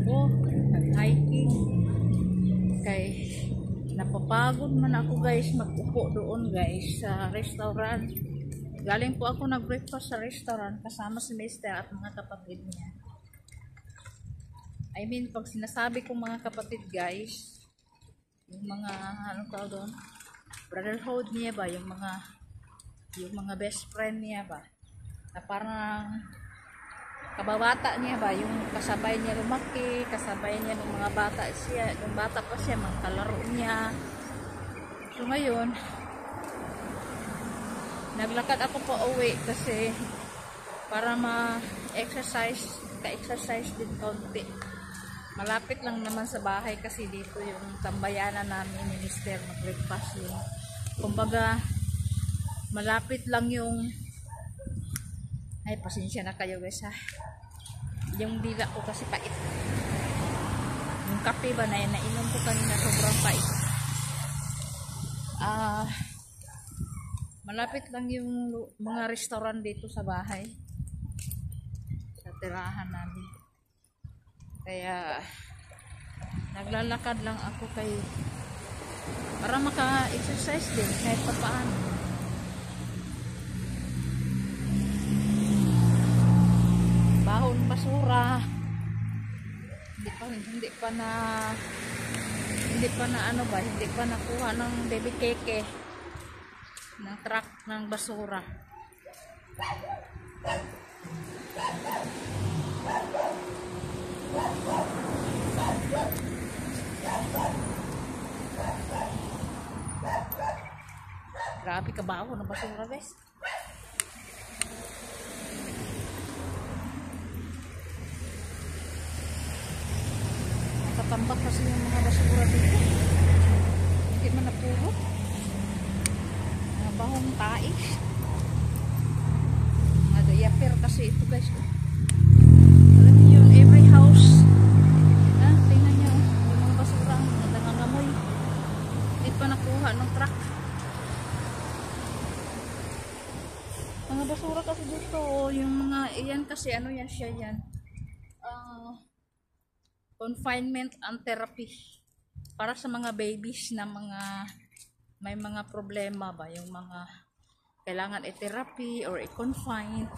ko, nag-hiking. Kay napapagod man ako guys mag-upo doon guys sa restaurant. Galing po ako nag-breakfast sa restaurant kasama si Mr. at mga kapatid niya. I mean, pag sinasabi kong mga kapatid guys, yung mga ano tawag doon, brotherhood niya ba, yung mga best friend niya ba, na parang kababata niya ba, yung kasabay niya lumaki, kasabay niya ng mga bata siya, yung bata pa siya, mga kalaro niya. So ngayon, naglakad ako pa uwi kasi para ma-exercise, ka-exercise din konti. Malapit lang naman sa bahay kasi dito yung tambayanan namin ni Mr. mag-breakfast yung. Kumbaga, malapit lang yung, ay pasensya na kayo guys ha. Yung dila ko kasi pait. Yung kape ba na yun, nainom ko kanina sobrang pait. Malapit lang yung mga restaurant dito sa bahay. Sa tirahan namin. Kaya naglalakad lang ako para maka-exercise din kahit pa paano. Bahon basura. Hindi pa nakuha ng baby keke ng truck ng basura. Grabe kabaho ng basura guys. Nakatambak kasi yung mga basura dito. Hindi man napuro. Mga bahong tais. Mga diaper kasi ito guys. Alam niyo yung every house. Tingnan niyo yung mga basura nangangamoy. Hindi pa nakuha ng truck. Mga basura kasi dito, yung mga iyan kasi ano yan siya yan. Confinement and therapy para sa mga babies na may mga problema ba, yung mga kailangan i-therapy or i-confine.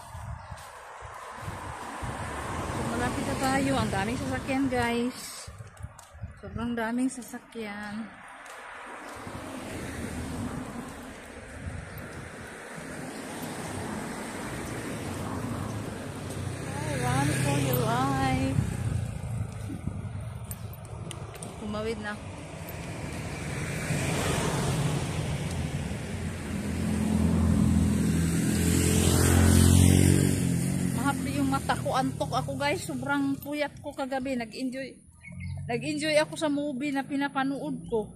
So malapit na tayo, ang daming sasakyan guys, sobrang daming sasakyan. Run for your life. Kumawid na. Mahapdi yung mata ko, antok ako guys, sobrang puyat ko kagabi. Nag-enjoy ako sa movie na pinapanood ko.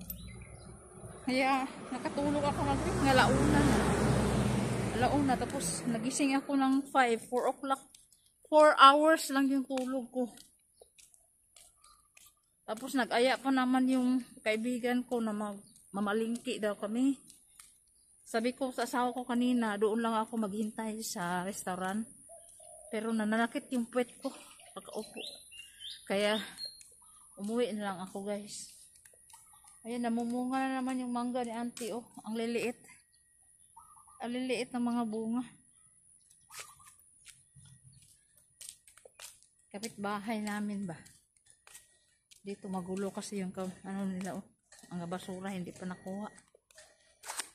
Kaya nakatulog ako ng alauna, tapos nagising ako ng 4 o'clock. 4 hours lang yung tulog ko. Tapos nag-aya pa naman yung kaibigan ko na mamalingki daw kami. Sabi ko sa asawa ko kanina, doon lang ako maghintay sa restaurant. Pero nananakit yung puwet ko pagkaupo. Kaya umuwi na lang ako guys. Ayan, namumunga na naman yung mangga ni auntie. Oh, ang liliit. Ang liliit ng mga bunga. Kapitbahay namin ba? Dito magulo kasi yung ano nila, oh, ang basura hindi pa nakuha.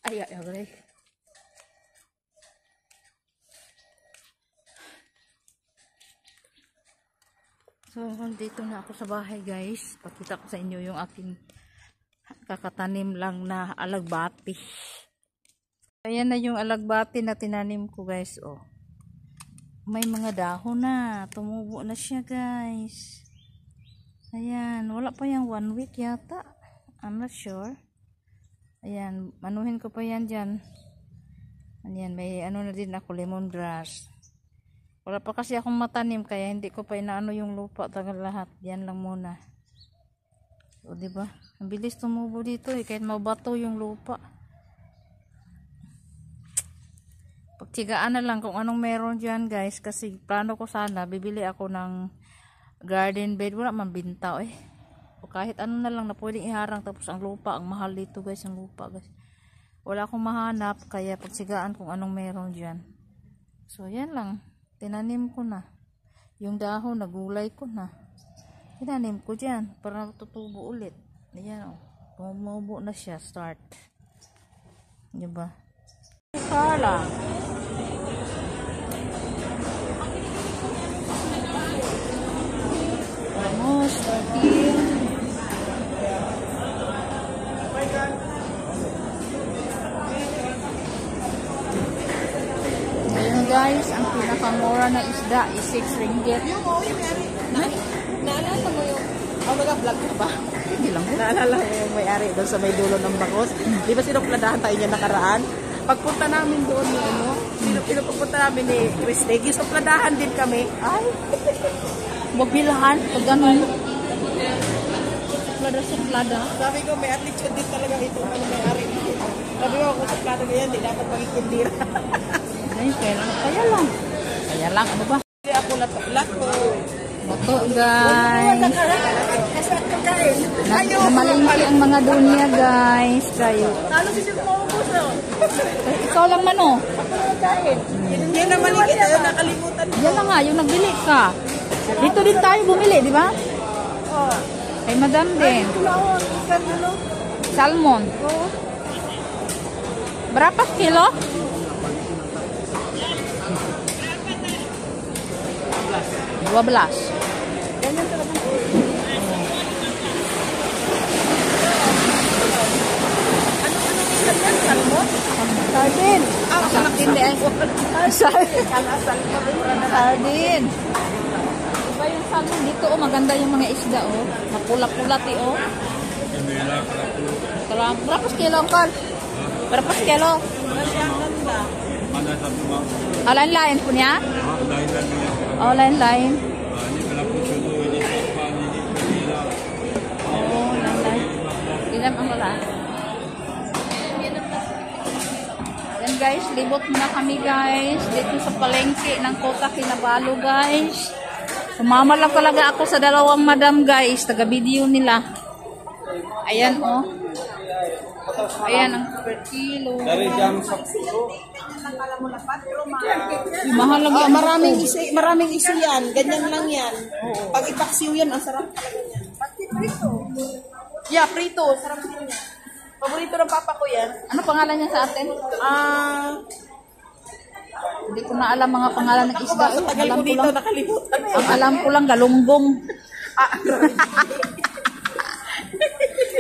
Ay, agay. So, dito na ako sa bahay guys. Pakita ko sa inyo yung aking kakatanim lang na alagbati. Ayan na yung alagbati na tinanim ko guys. Oh, may mga dahon na. Tumubo na siya guys. Ayan, wala pa yung 1 week yata. I'm not sure. Ayan, manuhin ko pa yan dyan. Ayan, may ano na din ako, lemongrass. Wala pa kasi akong matanim, kaya hindi ko pa inaano yung lupa tagal lahat. Yan lang muna. O, diba? Ang bilis tumubo dito eh, kahit mabato yung lupa. Pagtigaan na lang kung anong meron dyan guys, kasi plano ko sana, bibili ako ng garden bed, wala man binta eh. O kahit ano na lang na pwedeng iharang, tapos ang lupa, ang mahal dito guys, ang lupa guys. Wala akong mahanap, kaya pagsigaan kung anong meron dyan. So yan lang, tinanim ko na. Yung dahon, nagulay ko na. Tinanim ko dyan, para tutubo ulit. Ayan o, bumubo na siya, start. Diba? Sala. Almost 13. Ngayon guys, ang pinakamura na isda is 6 ringgit. Naalala mo yung, mag-vlog ka ba? Hindi lang po. Naalala mo yung may-ari doon sa may dulo ng Bacos? Di ba sinupladahan tayo niya nakaraan? Pagpunta namin doon, pagpunta namin ni Christy, gisupladahan din kami. Ay, magbilahan, pag ganun. Suplada. Sabi ko, may attitude din talaga ito ang may-ari. Sabi ko, kung suplada ganyan, di dapat magkikindira. Ayun, kaya lang. Kaya lang, ano ba? Hindi ako lato. Ito guys. Namalingki ang mga dunya guys. Kayo. Ikaw lang man oh. Yan naman yung kita yung nakalimutan mo. Yan na nga, yung nagbili ka. Dito din tayo bumili, di ba? Kay madam din. Salmon. Berapa kilo? 12. Ganyan talaga. Ano salmon? Sardin. Sardin din. Sardin. Diba yung salmon dito oh, maganda yung mga isda oh. Mapula-pulati oh. Berapa kilo kan? Berapa kilo? Lain-lain punya? Oh, lain-lain. Oh, lain-lain. Ilan ang wala? Yan guys, libot na kami guys. Dito sa palengke ng Kota Kinabalu guys. Sumama lang talaga ako sa dalawang madam guys. Taga-video nila. Ayan oh. Ayan ang per kilo. Mahal lang Maraming isi yan. Ganyan lang yan. Pag ipaksiw yan, ang sarap talaga yan. Pati prito. Yeah, prito. Sarap din yan. Paborito ng papa ko yan. ano pangalan niya sa atin? Hindi ko na alam mga pangalan ng isda. Tagal ko dito, nakalimutan. Ang alam ko lang galunggong.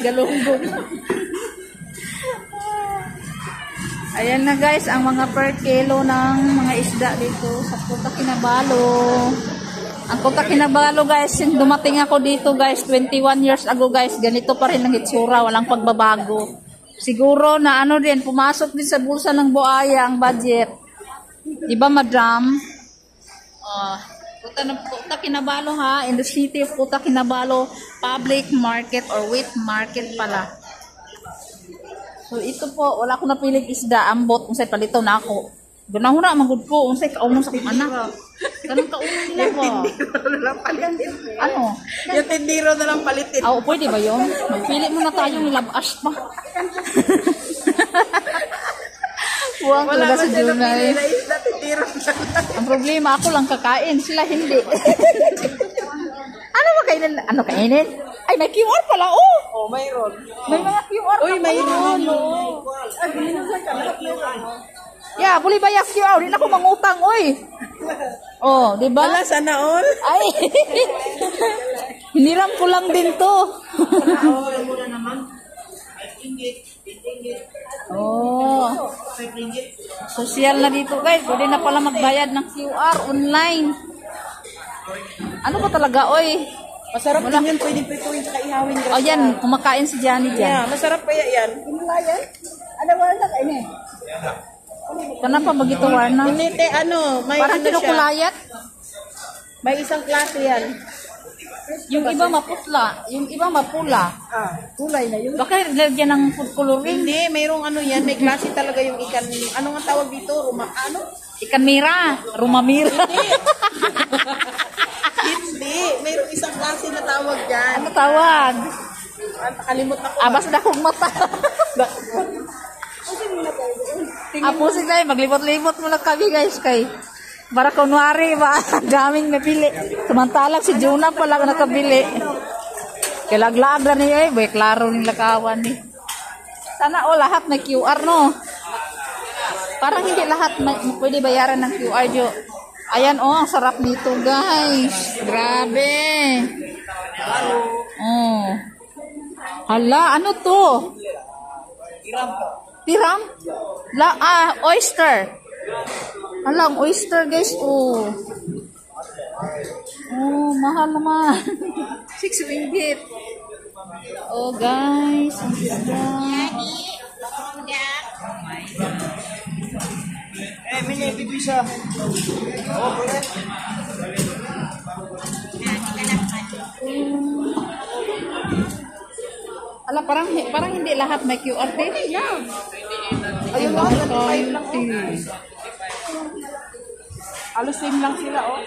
Galunggong. Ayan na guys, ang mga per kilo ng mga isda dito sa Kota Kinabalu. Ang Kota Kinabalu guys, dumating ako dito guys, 21 years ago guys, ganito pa rin ang itsura, walang pagbabago. Siguro na ano din, pumasok din sa bulsa ng buhaya ang budget. Diba madam? Kota Kinabalu ha, in the city of Kota Kinabalu, public market or wheat market pala. So ito po, wala ko napilig isda, ambot, kung sa'y palito na ako. Gunahura, magod ko, kung sa'y kaunong sa anak. Ganun kaunong nila ba? Ano? Yung tindiro na lang palitin. Oo, pwede ba yun? Magpili mo na tayong nilabas pa. Buwang Wala talaga ba sa siya Junay. napili na isda, tindiro na lang. Ang problema, ako lang kakain, sila hindi. Ano ba kainin? Ano kainin? Ay, may QR pala, oh! Oh, mayroon. May mga QR Uy, mayroon. Yeah, boleh bayar QR. Di na ako mangutang, oy. Oh, di ba? Wala, sana all. Ay. Hiniram ko lang din to. Mura naman. Oh. Social na dito, guys. Pwede na pala magbayad ng QR online. Ano ba talaga, oy? Masarap din yan. Pwede prituin sa ihawin. Oh, yan. Kumakain si Johnny dyan. Yeah, masarap kaya yan. Himalayan? Ano ba na kayo eh? Kenapa begitu warna? Hindi, ano, may Parang ano siya. kinukulayat. May isang klase yan. Yung iba maputla, yung iba mapula. Kulay na yun. Baka lagyan ng food coloring. Hindi, mayroong ano yan. May klase talaga yung ikan. Ano nga tawag dito? Ano? Ikan mira, rumamira. Hindi. mayroong isang klase na tawag dyan. Ano tawag? Nakalimot na ko. Abas na kong mata. Pusing na maglibot-libot mo lang kami guys kay para kunwari ba daming napili. Samantalang si Juna pa lang nakabili. Kilaglag na niya bay klaro ning lakawan ni. Sana lahat may QR no. Parang hindi lahat pwede bayaran ng QR jo. Ayan ang sarap nito guys. Grabe. Oh. Hala, ano to? Tiram? Oyster. Hala, oyster guys. Oh. Oh, mahal naman. 6 ringgit. Oh guys. Ang ganda. Binibigay siya. Ala, parang hindi lahat may QR din. Ayun lang, 25 lang. Ayun. Alos same lang sila, oh.